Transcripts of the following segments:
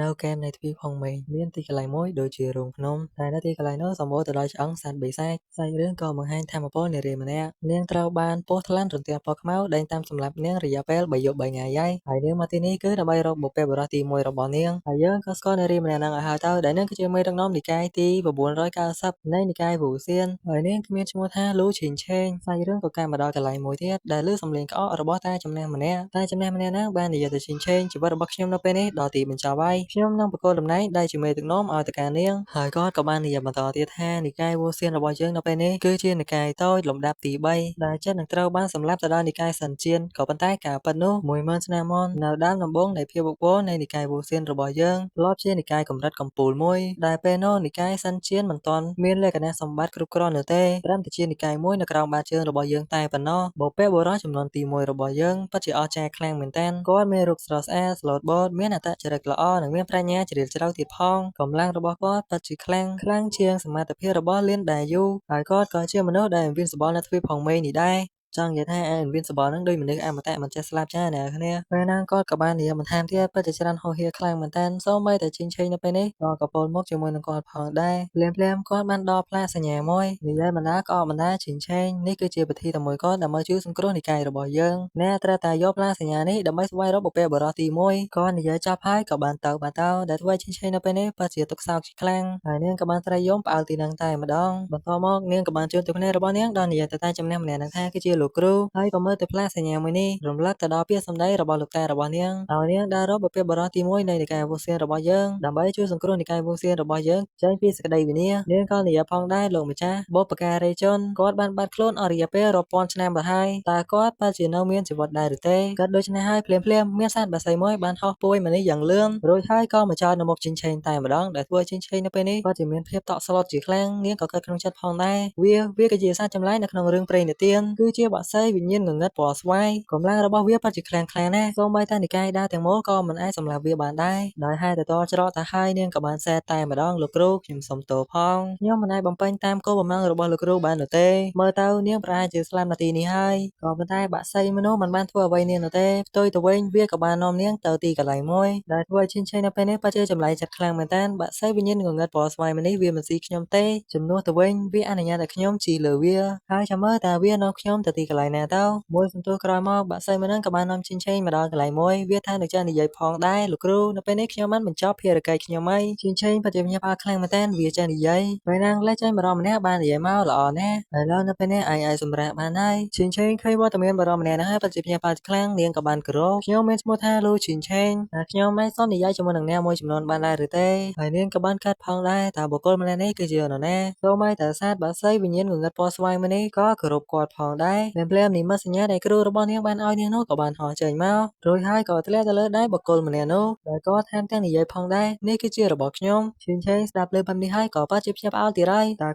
នៅគែមនៃទ្វីបហុងម៉េងមានទីកន្លែងមួយដូចជារូងភ្នំតែនៅទីកន្លែងនោះសម្បូរទៅដោយឆ្អឹងសត្វបិសាចសាច់រឿងក៏បង្ហាញថាមពលនារីម្នាក់នាងត្រូវបានពស់ថ្លាន់រន្ទះពណ៌ខ្មៅដេញតាមសម្លាប់នាងរយៈពេល3យប់3ថ្ងៃហើយនាងមកទីនេះគឺដើម្បីរកបុព្វបុរសទី1របស់នាងហើយយើងក៏ស្គាល់នារីម្នាក់ហ្នឹងឲ្យហើយទៅដែលនាងគឺជាមេដឹកនាំនិកាយទី990នៃនិកាយវូសៀនហើយនាងគ្មានឈ្មោះថាលូឈីងឆេងសាច់រឿងក៏កាត់មកដល់កន្លែងមួយទៀតដែលលើសំឡេងក្អករបស់តាចំណាស់ម្នាក់ហ្នឹងបាននិយាយទៅឈីងឆេងជីវិតរបស់ខ្ញុំនៅពេលនេះដល់ទីបញ្ចប់ហើយខ្ញុំនឹងបកគោលតំណែងដែលជាមេដឹកនាំឲ្យទៅការនាងហើយគាត់ក៏បាននិយាយបន្តទៀតថានិកាយវូសៀនរបស់យើងនៅពេលនេះគឺជានិកាយតូចលំដាប់ទី3ដែលចិត្តនឹងត្រូវបានសម្លាប់ទៅដោយនិកាយសិនជៀនក៏ប៉ុន្តែការពិតនោះ10000ឆ្នាំមុននៅដើមដំបូងនៃភាពវឹកវរនៃនិកាយវូសៀនរបស់យើងធ្លាប់ជានិកាយកម្រិតកំពូលមួយដែលពេលនោះនិកាយសិនជៀនមិនទាន់មានលក្ខណៈសម្បត្តិគ្រប់គ្រាន់នោះទេត្រឹមតែជានិកាយមួយនៅក្រោមបាតជើងរបស់យើងតែប៉ុណ្ណោះបុព្វបុរសចំនួនទី1របស់យើងពិតជាអស្ចារ្យខ្លាំងមែនទែនគាត់មានរូបស្រស់ស្អាតស្លូតបូតមានអត្តចរិតល្អនិងមានប្រាជ្ញាជ្រាលជ្រៅទៀតផងកម្លាំងរបស់គាត់ពិតជាខ្លាំងជាងសមត្ថភាពរបស់លៀនដាយូហើយគាត់ក៏ជាមនុស្សដែល Invincible នៅទ្វីបហុងម៉េងនេះដែរចង់និយាយថា Invincible នឹងដូចមនុស្សអមតៈមិនចេះស្លាប់ចាអ្នកគ្នាពេលហ្នឹងគាត់ក៏បាននិយាយបន្ថែមទៀតពិតជាច្រើនហោហៀខ្លាំងមែនតើសូម្បីតែជីងឆេងនៅពេលនេះក៏កំពុលមកជាមួយនឹងគាត់ផងដែរភ្លាមគាត់បានដល់ផ្លាកសញ្ញាមួយនិយាយបណ្ដាក្អកបណ្ដាជីងឆេងនេះគឺជាពិធីតែមួយគាត់ដើម្បីជួយសង្គ្រោះនិកាយរបស់យើងអ្នកត្រូវតែយកផ្លាកសញ្ញានេះដើម្បីស្វែងរកបុព្វបុរសទី1គាត់និយាយចប់ហើយក៏បានទៅដែលធ្វើឲ្យជីងឆេងនៅពេលនេះពិតជាទុក្ខសោកជាខ្លាំងហើយនាងក៏បានត្រេកយំផ្អើលទីនឹងតែម្ដងបន្ទាប់មកនាងក៏បានជូនទៅគ្នារបស់នាងដល់និយាយទៅតែចំណាស់ម្នាក់នឹងថាគឺជាលោកគ្រូហើយក៏មើលទៅផ្លាកសញ្ញាមួយនេះរំលឹកទៅដល់ពាក្យសម្ដីរបស់លោកតារបស់នាងហើយនាងដើររកបុព្វបុរសទី1នៃនិកាយវូសៀនរបស់យើងដើម្បីជួយសង្គ្រោះនិកាយវូសៀនរបស់យើងចេញពីសេចក្តីវិនាសនាងក៏និយាយផងដែរលោកម្ចាស់បុព្វការីជនគាត់បានបាត់ខ្លួនអស់រយៈពេលរាប់ពាន់ឆ្នាំទៅហើយតើគាត់ពិតជានៅមានជីវិតដែរឬទេគាត់ដូច្នេះហើយភ្លាមមានសត្វបក្សីមួយបានហោះពួយមកនេះយ៉ាងលឿនរួចហើយក៏មកចោទនៅមុខជីងឆេងតែម្ដងដែលធ្វើឲ្យជីងឆេងនៅពេលនេះគាត់ជាមានភាពតក់ស្លុតជាខ្លាំងនាងក៏គិតក្នុងចិត្តផងដែរវាក៏ជាសត្វចម្លែកនៅក្នុងរឿងព្រេងនិទានគឺជាបក្សីវិញ្ញាណងងឹតពណ៌ស្វាយកម្លាំងរបស់វាពិតជាខ្លាំងក្លាណាស់សូម្បីតែនិកាយដើរទាំងមូលក៏មិនអាចសម្លាប់វាបានដែរដោយហេតុតែតច្រកទៅហើយនាងក៏បានសែតតែម្ដងលោកគ្រូខ្ញុំសុំទោសផងខ្ញុំមិនអាចបំពេញតាមគោលបំណងរបស់លោកគ្រូបាននោះទេមើលទៅនាងប្រហែលជាស្លាប់នាទីនេះហើយក៏ប៉ុន្តែបក្សីមនុស្សមិនបានធ្វើអ្វីនាងនោះទេផ្ទុយទៅវិញវាក៏បាននាំនាងទៅទីកន្លែងមួយដែលធ្វើឲ្យឈិនឆេងនៅពេលនេះពិតជាចម្លែកចិត្តខ្លាំងមែនតើបក្សីវិញ្ញាណងងឹតពណ៌ស្វាយនេះវាមិនស៊ីខ្ញុំទេជំនួសទៅវិញវាអនុញ្ញាតឲ្យខ្ញុំជិះលើវាហើយចាំមើលតើវានាំខ្ញុំទៅទីកន្លែងណាទៅមួយសន្ទុះក្រោយមកបក្សីម្នាក់ក៏បាននាំឈិនឆេងមកដល់កន្លែងមួយវាថានឹងចាស់និយាយផងដែរលោកគ្រូនៅពេលនេះខ្ញុំបានបញ្ចប់ភារកិច្ចខ្ញុំហើយឈិនឆេងពិតជាញាប់ផ្អើលខ្លាំងមែនតើវាចាស់និយាយពេលណាលេចចេញបរិមម្នាក់បាននិយាយមកល្អណាស់ឥឡូវនៅពេលនេះឯងអាចសម្រាប់បានហើយឈិនឆេងឃើញវត្តមានបរិមម្នាក់ហ្នឹងហើយពិតជាញាប់ផ្អើលខ្លាំងនាងក៏បានគោរពខ្ញុំមានឈ្មោះថាលូឈិនឆេងតែខ្ញុំមិនសមនិយាយជាមួយនឹងអ្នកមួយចំនួនបានដែរឬទេហើយនាងក៏បានកាត់ផងដែរតើបុគ្គលម្នាក់នេះគឺជានរណាសូម្បីតែសត្វបក្សីវិញ្ញាណងងឹតពណ៌ស្វាយមួយនេះក៏គោរពគាត់ផងដែរភ្លាមនិមិត្តសញ្ញាដែលគ្រូរបស់នាងបានឲ្យនាងនោះក៏បានហោះចេញមករួចហើយក៏ធ្លាក់ទៅលើដៃបុគ្គលម្នាក់នោះដោយក៏ថែមទាំងនិយាយផងដែរនេះគឺជារបស់ខ្ញុំឈិនឆេងស្ដាប់លើបែបនេះហើយក៏ប៉ះជាភ្ញាក់ផ្អើលទៀតហើយត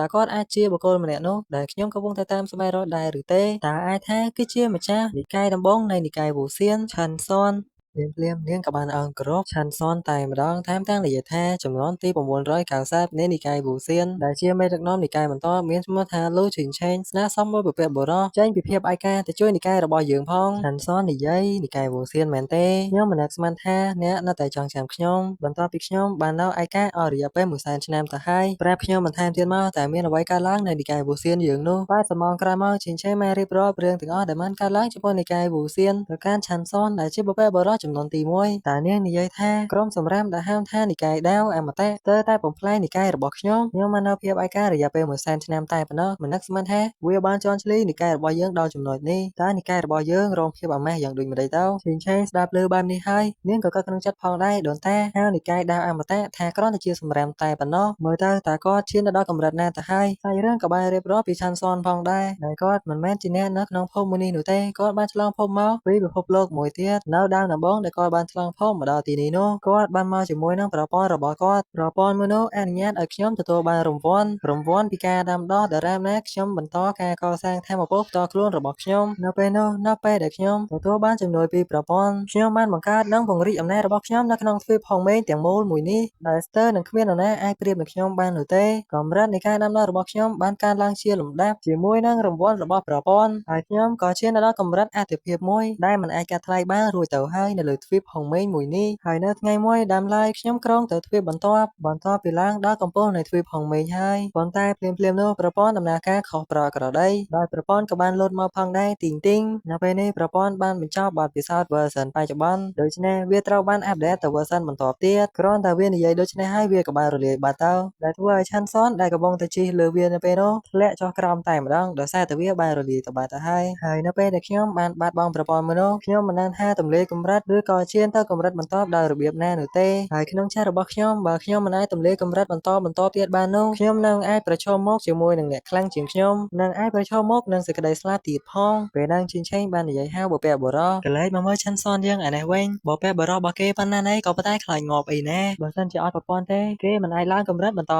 ើគាត់អាចជាបុគ្គលម្នាក់នោះដែលខ្ញុំកំពុងតែតាមស្វែងរកដែរឬទេតើអាចថាគឺជាម្ចាស់និកាយដំបងនៃនិកាយវូសៀនឆាន់ស៊នភ្លាមនាងក៏បានអើងគោរពឆាន់ស៊នតែម្ដងថែមទាំងនិយាយថាចំនួនទី990នៃនិកាយវូសៀនដែលជាមេដឹកនាំនិកាយបន្តមានឈ្មោះថាលូឈីងឆេងស្នើសុំឲ្យបុព្វបុរសចេញពីភាពឯកាទៅជួយនិកាយរបស់យើងផងឆាន់ស៊ននិយាយនិកាយវូសៀនមែនទេខ្ញុំមិននឹកស្មានថាអ្នកនៅតែចង់ចាំខ្ញុំបន្ទាប់ពីខ្ញុំបាននៅឯកាអស់រយៈពេល100,000ឆ្នាំទៅហើយប្រាប់ខ្ញុំបន្ថែមទៀតមកតែមានអ្វីកើតឡើងនៅនិកាយវូសៀនយើងនោះបាទសមងក្រោយមកឈីងឆេងបានរៀបរាប់រឿងទាំងអស់ដែលបានកើតឡើងជាមួយនិកាយវូសៀនទៅកាន់ឆាន់ស៊នដែលជាបុព្វបុរសចំនួនទី1តើនាងនិយាយថាក្រុមសម្រាមដែលហៅថានិកាយដាវអមតៈស្ទើរតែបំផ្លាញនិកាយរបស់ខ្ញុំបាននៅភាពឯការរយៈពេល100,000ឆ្នាំតែប៉ុណ្ណោះមិននឹកស្មានថាវាបានជន់ឈ្លីនិកាយរបស់យើងដល់ចំណុចនេះតើនិកាយរបស់យើងរងភាពអាម៉ាស់យ៉ាងដូចម្ដេចទៅឈិងឆេងស្ដាប់ឮបែបនេះហើយនាងក៏កើតក្នុងចិត្តផងដែរដូនតាហៅនិកាយដាវអមតៈថាគ្រាន់តែជាសម្រាមតែប៉ុណ្ណោះមើលទៅតើគាត់ឈានទៅដល់កម្រិតណាទៅហើយសាច់រឿងក៏បានរៀបរាប់ពីឆាន់ស៊នផងដែរដែលគាត់មិនមែនជាអ្នកនៅក្នុងភូមិមួយនេះនោះទេគាត់បានឆ្លងភពមកពីពិភពលោកមួយទៀតនៅដើមដំបូងដែលគាត់បានឆ្លងភពមកដល់ទីនេះនោះគាត់បានមកជាមួយនឹងប្រព័ន្ធរបស់គាត់ប្រព័ន្ធមួយនោះអនុញ្ញាតឲ្យខ្ញុំទទួលបានរង្វាន់ពីការដាំដុះដរាបណាខ្ញុំបន្តការកសាងថាមពលផ្ទាល់ខ្លួនរបស់ខ្ញុំនៅពេលនោះនៅពេលដែលខ្ញុំទទួលបានជំនួយពីប្រព័ន្ធខ្ញុំបានបង្កើតនិងពង្រីកអំណាចរបស់ខ្ញុំនៅក្នុងទ្វីបហុងម៉េងទាំងមូលមួយនេះដែលស្ទើរនឹងគ្មាននរណាអាចប្រៀបនឹងខ្ញុំបាននោះទេកម្រិតនៃការដាំដុះរបស់ខ្ញុំបានកើនឡើងជាលំដាប់ជាមួយនឹងរង្វាន់របស់ប្រព័ន្ធហើយខ្ញុំក៏ឈានដល់កម្រិតអត្ថិភាពមួយដែលមិនអាចកាត់ថ្លៃបានរួចទៅហើយនៅ នៅលើទ្វីបហុងម៉េងមួយនេះហើយនៅថ្ងៃមួយដើមឡើយខ្ញុំក្រងទៅទ្វីបបន្ទាប់ពីឡើងដល់កំពូលនៃទ្វីបហុងម៉េងហើយប៉ុន្តែភ្លាមៗនោះប្រព័ន្ធដំណើរការខុសប្រក្រតីដោយប្រព័ន្ធក៏បានលោតមកផងដែរទីងទីងនៅពេលនេះប្រព័ន្ធបានបញ្ចប់បទពិសោធន៍ version បច្ចុប្បន្នដូច្នេះវាត្រូវបានអាប់ដេតទៅ version បន្ទាប់ទៀតគ្រាន់តែវានិយាយដូច្នេះហើយវាក៏បានរលាយបាត់ទៅដែលធ្វើឲ្យឆាន់សុនដែលកំពុងតែជិះលើវានៅពេលនោះធ្លាក់ចុះក្រោមតែម្ដងដោយសារតែវាបានរលាយទៅបាត់ទៅហើយនៅពេលដែលខ្ញុំបានបាត់បង់ប្រព័ន្ធមួយនោះខ្ញុំមិនដឹងថាទម្លាយកម្រិតឬក៏ឈានទៅកម្រិតបន្ទាប់ដោយរបៀបណានោះទេហើយក្នុងចិត្តរបស់ខ្ញុំបើខ្ញុំមិនអាចទម្លាយកម្រិតបន្តទៀតបាននោះខ្ញុំនឹងអាចប្រឈមមុខជាមួយនឹងអ្នកខ្លាំងជាងខ្ញុំនឹងអាចប្រឈមមុខនឹងសេចក្តីស្លាប់ទៀតផងពេលហ្នឹងឈិនឆេងបាននិយាយហៅបុព្វបុរសកលែងមកមើលឆាន់សុនយើងឯនេះវិញបុព្វបុរសរបស់គេប៉ុណ្ណាណីក៏ប៉ុន្តែខ្លាចងាប់អីណាបើសិនជាអត់ប្រព័ន្ធទេគេមិនអាចឡើងកម្រិតបន្ត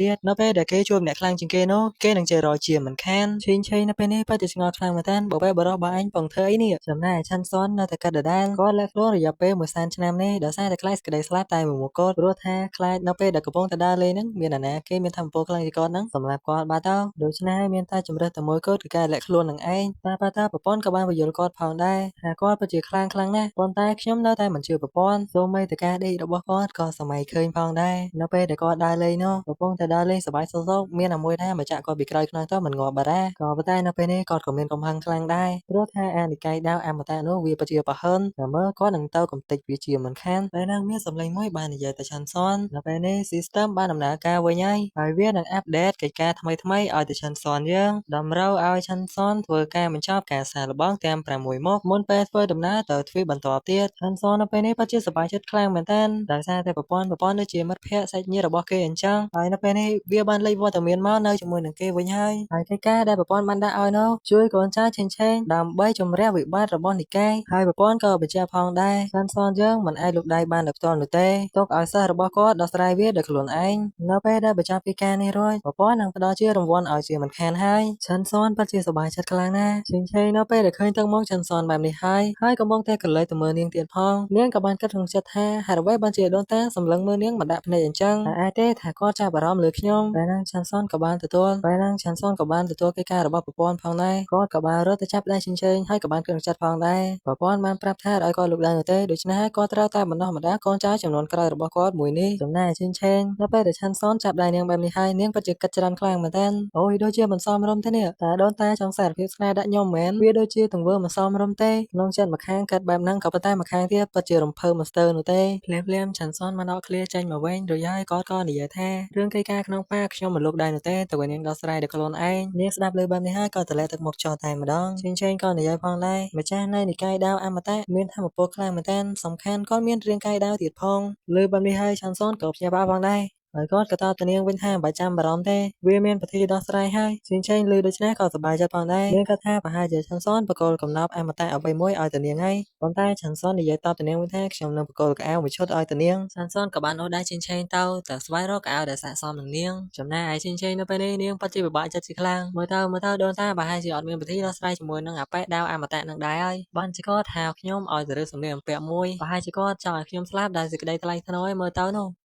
ទៀតនៅពេលដែលគេជួបអ្នកខ្លាំងជាងគេនោះគេនឹងចេះរកជាមិនខានឈិនឆេងនៅពេលនេះពិតជាឆ្ងល់ខ្លាំងមែនទែនបុព្វបុរសរបស់អញពងធ្វើអីនេះចំណែកឆាន់សុននៅតែគិតដដែលគាត់លាក់ខ្លួនរយៈពេល100,000ឆ្នាំនេះដោយសារតែខ្លាចសេចក្តីស្លាប់តែមួយមុខគត់ព្រោះថាខ្លាចនៅពេលដែលកំពុងតែដើរលេងហ្នឹងមានអាណាគេមានថាមពលខ្លាំងជាងគាត់ហ្នឹងសម្រាប់គាត់បាត់ទៅដូច្នេះមានតែជំរើសតែមួយគត់គឺការលាក់ខ្លួននឹងឯងតែប៉ុន្តែប្រព័ន្ធក៏បានបញ្យល់គាត់ផងដែរថាគាត់ពិតជាខ្លាំងណាស់ប៉ុន្តែខ្ញុំនៅតែមិនជឿប្រព័ន្ធសូម្បីតែការដេករបស់គាត់ក៏សម័យឃើញផងដែរនៅពេលដែលគាត់ដើរលេងនោះកំពុងតែដើរលេងសប្បាយសុខមានអាមួយថាមកចាក់គាត់ពីក្រោយខ្នងទៅមិនងាប់បាត់ដែរក៏ប៉ុន្តែនៅពេលនេះគាត់ក៏មានកំហឹងខ្លាំងដែរព្រោះថាអានិកាយដាវអមតៈនោះវាពិតជាប្រហិនតែមើលគាត់នឹងទៅកំទេចវាជាមិនខានពេលហ្នឹងមានសម្លេងមួយបាននិយាយទៅឆាន់សុននៅពេលនេះ system បានដំណើរការវិញហើយវានឹងអាប់ដេតកិច្ចការថ្មីៗឲ្យទៅឆាន់សុនយើងតម្រូវឲ្យឆាន់សុនធ្វើការបញ្ចប់ការសាកល្បងទាំង6មុខមុនពេលធ្វើដំណើរទៅទ្វីបបន្ទាប់ទៀតឆាន់សុននៅពេលនេះពិតជាសប្បាយចិត្តខ្លាំងមែនទែនដោយសារតែប្រព័ន្ធដូចជាមិត្តភក្តិសាច់ញាតិរបស់គេអញ្ចឹងហើយនៅពេលនេះវាបានលេចវត្តមានមកនៅជាមួយនឹងគេវិញហើយកិច្ចការដែលប្រព័ន្ធបានដាក់ឲ្យនោះជួយកូនចៅឆេងដើម្បីជំរះវិបត្តិរបស់និកាយហើយប្រព័ន្ធក៏បញ្ជាក់ផងដែរឆាន់សុនយើងមិនអាចលូកដៃបានដោយផ្ទាល់នោះទេទុកឲ្យសិស្សរបស់គាត់ដោះស្រាយវាដោយខ្លួនឯងនៅពេលដែលបញ្ចប់ពីការនេះរួចប្រព័ន្ធនឹងផ្ដល់ជារង្វាន់ឲ្យជាមិនខានហើយឆាន់សុនពិតជាសប្បាយចិត្តខ្លាំងណាស់ឆេងនៅពេលដែលឃើញទឹកមុខឆាន់សុនបែបនេះហើយកំពុងតែក្រឡេកទៅមើលនាងទៀតផងនាងក៏បានគិតក្នុងចិត្តថាហេតុអ្វីបានជាដូនតាសម្លឹងមើលនាងមិនដាក់ភ្នែកអញ្ចឹងតែអាចទេថាគាត់ចាប់អារម្មណ៍លើខ្ញុំពេលហ្នឹងឆាន់សុនក៏បានទទួលកិច្ចការរបស់ប្រព័ន្ធផងដែរគាត់ក៏បានរត់ទៅចាប់ដៃឆេងហើយក៏បានគិតក្នុងចិត្តផងដែរប្រព័ន្ធបានប្រាប់ថាឲ្យគាត់លូកដៃនោះទេដូច្នេះហើយគាត់ត្រូវតែបណ្ដោះបណ្ដាលកូនចៅចំនួនក្រោយរបស់គាត់មួយនេះចំណែកឆេងនៅពេលដែលឆាន់សុនចាប់ដៃនាងបែបនេះហើយនាងពិតជាគិតច្រើនខ្លាំងមែនទែនអូយដូចជាមិនសមរម្យទេនេះតើដូនតាចង់សារភាពស្នេហ៍ដាក់ខ្ញុំមែនវាដូចជាទង្វើមិនសមរម្យទេក្នុងចិត្តម្ខាងគិតបែបហ្នឹងក៏ប៉ុន្តែម្ខាងទៀតពិតជារំភើបមិនស្ទើរនោះទេភ្លាមឆាន់សុនបានដកឃ្លាចេញមកវិញរួចហើយគាត់ក៏និយាយថារឿងកិច្ចការក្នុងប៉ាខ្ញុំមិនលូកដៃនោះទេតែឲ្យនាងដោះស្រាយដោយខ្លួនឯងនាងស្ដាប់ឮបែបនេះហើយក៏ទម្លាក់ទឹកមុខចុះតែម្ដងឆេងក៏និយាយផងដែរម្ចាស់នៃនិកាយដាវអមតៈមានថាមពលខ្លាំងមែនទែនសំខាន់គាត់មានរាងកាយដាវទៀតផងលើបែបនេះហើយឆាន់សុនក៏ភ្ញាក់ផ្អើលផងដែរហើយគាត់ក៏តបទៅនាងវិញថាបើចាំបារម្ភទេវាមានវិធីដោះស្រាយហើយឆេងឮដូច្នេះក៏សប្បាយចិត្តផងដែរនាងគាត់ថាប្រហែលជាឆាន់សុនបកគោលកំណប់អមតៈអ្វីមួយឲ្យទៅនាងហើយប៉ុន្តែឆាន់សុននិយាយតបទៅនាងវិញថាខ្ញុំនឹងបកគោលកៅអៅមួយឈុតឲ្យទៅនាងឆាន់សុនក៏បានអូសដៃឆេងទៅស្វែងរកកៅអៅដែលស័ក្តិសមនឹងនាងចំណែកឯឆេងនៅពេលនេះនាងពិតជាពិបាកចិត្តជាខ្លាំងមើលទៅដូនតាប្រហែលជាអត់មានវិធីដោះស្រាយជាមួយនឹងអាប៉ែតដាវអមតៈនឹងដែរហើយបានជាគាត់ហៅខ្ញុំឲ្យទៅរើសសម្លៀកបំពាក់មួយប្រហែលជាគាត់ចង់ឲ្យខ្ញុំស្លាប់ដោយសេចក្តីថ្លៃថ្នូរឲ្យមើលទៅនោះ